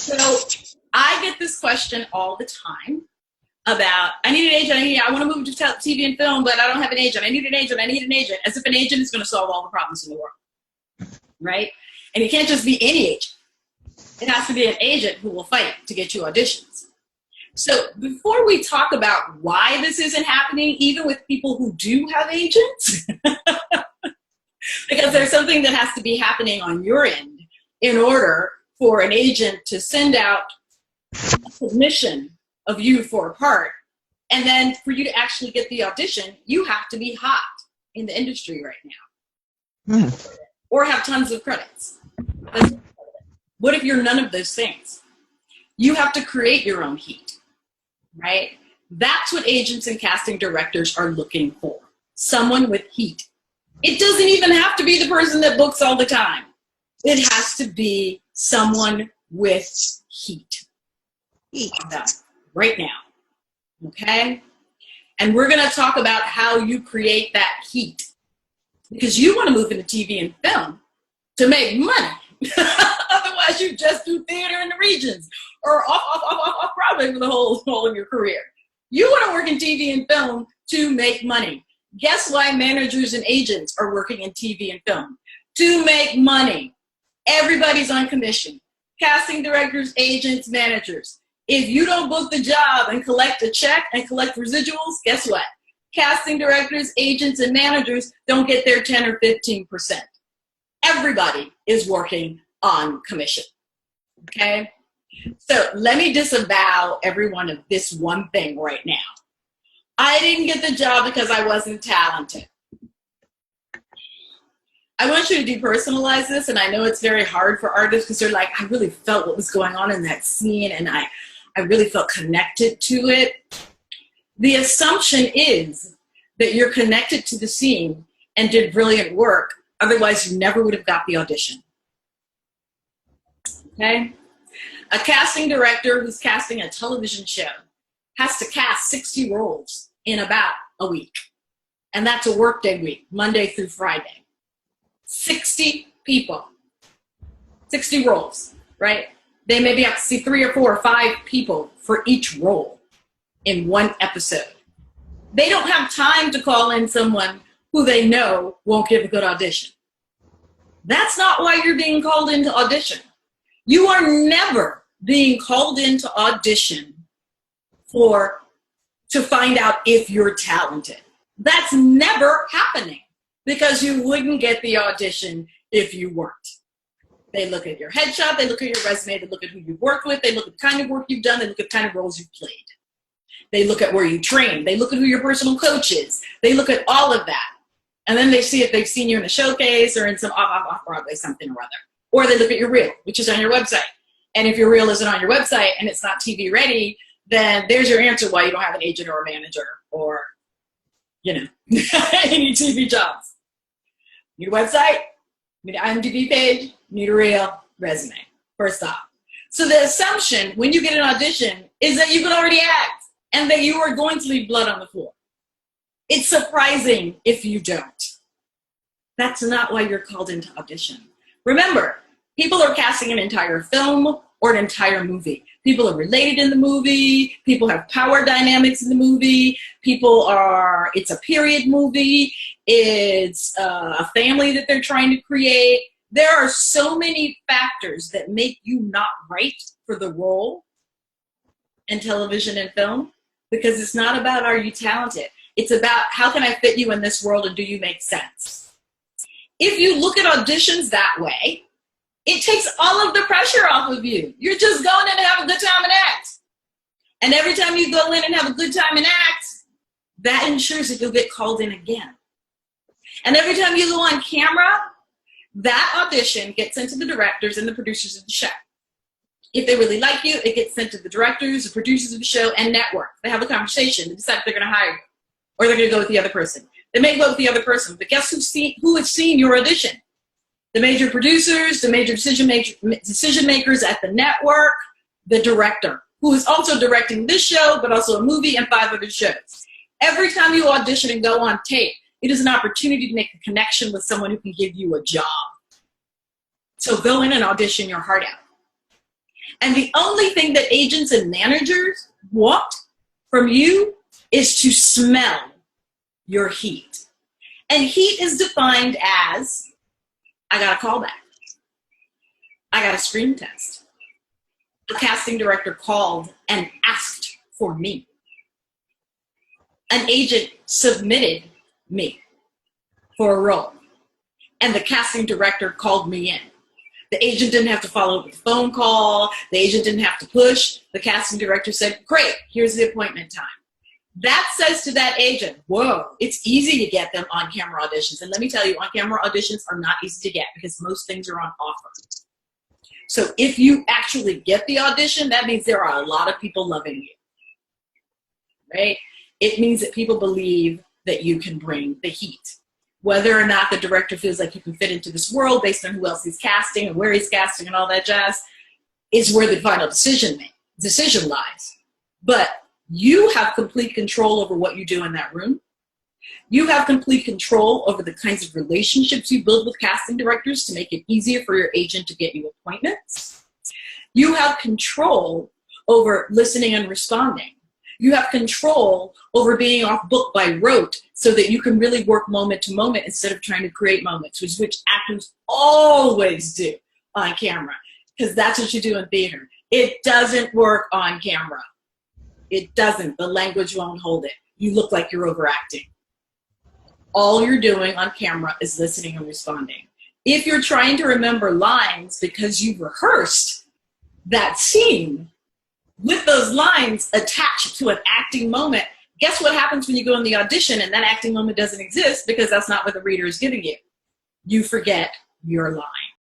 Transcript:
So I get this question all the time about, I need an agent, I want to move to TV and film, but I don't have an agent. I need an agent, I need an agent, as if an agent is going to solve all the problems in the world, right? And it can't just be any agent. It has to be an agent who will fight to get you auditions. So before we talk about why this isn't happening, even with people who do have agents, because there's something that has to be happening on your end in order for an agent to send out a submission of you for a part, and then for you to actually get the audition, you have to be hot in the industry right now, or have tons of credits. What if you're none of those things? You have to create your own heat, right? That's what agents and casting directors are looking for, someone with heat. It doesn't even have to be the person that books all the time. It has to be someone with heat. Heat. Right now, okay? And we're gonna talk about how you create that heat, because you wanna move into TV and film to make money. Otherwise you just do theater in the regions or off Broadway for the whole of your career. You wanna work in TV and film to make money. Guess why managers and agents are working in TV and film? To make money. Everybody's on commission. Casting directors, agents, managers. If you don't book the job and collect a check and collect residuals, guess what? Casting directors, agents, and managers don't get their 10 or 15%. Everybody is working on commission, okay? So let me disavow everyone of this one thing right now. I didn't get the job because I wasn't talented. I want you to depersonalize this, and I know it's very hard for artists because they're like, I really felt what was going on in that scene, and I really felt connected to it. The assumption is that you're connected to the scene and did brilliant work, otherwise you never would have got the audition, okay? A casting director who's casting a television show has to cast 60 roles in about a week, and that's a workday week, Monday through Friday. 60 people, 60 roles, right? They maybe have to see 3 or 4 or 5 people for each role in one episode. They don't have time to call in someone who they know won't give a good audition. That's not why you're being called into audition. You are never being called into audition to find out if you're talented. That's never happening, because you wouldn't get the audition if you weren't. They look at your headshot, they look at your resume, they look at who you've worked with, they look at the kind of work you've done, they look at the kind of roles you've played. They look at where you train, they look at who your personal coach is, they look at all of that. And then they see if they've seen you in a showcase or in some off-Broadway something or other. Or they look at your reel, which is on your website. And if your reel isn't on your website and it's not TV ready, then there's your answer why you don't have an agent or a manager or, you know, any TV jobs. Need a website, need an IMDb page, need a reel, resume, first off. So the assumption when you get an audition is that you can already act and that you are going to leave blood on the floor. It's surprising if you don't. That's not why you're called into audition. Remember, people are casting an entire film or an entire movie. People are related in the movie. People have power dynamics in the movie. It's a period movie. It's a family that they're trying to create. There are so many factors that make you not right for the role in television and film, because it's not about are you talented. It's about how can I fit you in this world and do you make sense? If you look at auditions that way, it takes all of the pressure off of you. You're just going in to have a good time and act. And every time you go in and have a good time and act, that ensures that you'll get called in again. And every time you go on camera, that audition gets sent to the directors and the producers of the show. If they really like you, it gets sent to the directors, the producers of the show, and network. They have a conversation. They decide if they're going to hire you or they're going to go with the other person. They may go with the other person, but guess who has seen your audition? The major producers, the major decision makers at the network, the director, who is also directing this show, but also a movie and 5 other shows. Every time you audition and go on tape, it is an opportunity to make a connection with someone who can give you a job. So go in and audition your heart out. And the only thing that agents and managers want from you is to smell your heat. And heat is defined as, I got a callback. I got a screen test. The casting director called and asked for me. An agent submitted me for a role, and the casting director called me in. The agent didn't have to follow up with a phone call. The agent didn't have to push. The casting director said, great, here's the appointment time. That says to that agent, whoa, it's easy to get them on-camera auditions. And let me tell you, on-camera auditions are not easy to get because most things are on offer. So if you actually get the audition, that means there are a lot of people loving you, right? It means that people believe that you can bring the heat. Whether or not the director feels like you can fit into this world based on who else he's casting and where he's casting and all that jazz is where the final decision lies. But you have complete control over what you do in that room. You have complete control over the kinds of relationships you build with casting directors to make it easier for your agent to get you appointments. You have control over listening and responding. You have control over being off book by rote so that you can really work moment to moment instead of trying to create moments, which actors always do on camera, because that's what you do in theater. It doesn't work on camera. It doesn't. The language won't hold it. You look like you're overacting. All you're doing on camera is listening and responding. If you're trying to remember lines because you've rehearsed that scene with those lines attached to an acting moment, guess what happens when you go in the audition and that acting moment doesn't exist because that's not what the reader is giving you? You forget your line.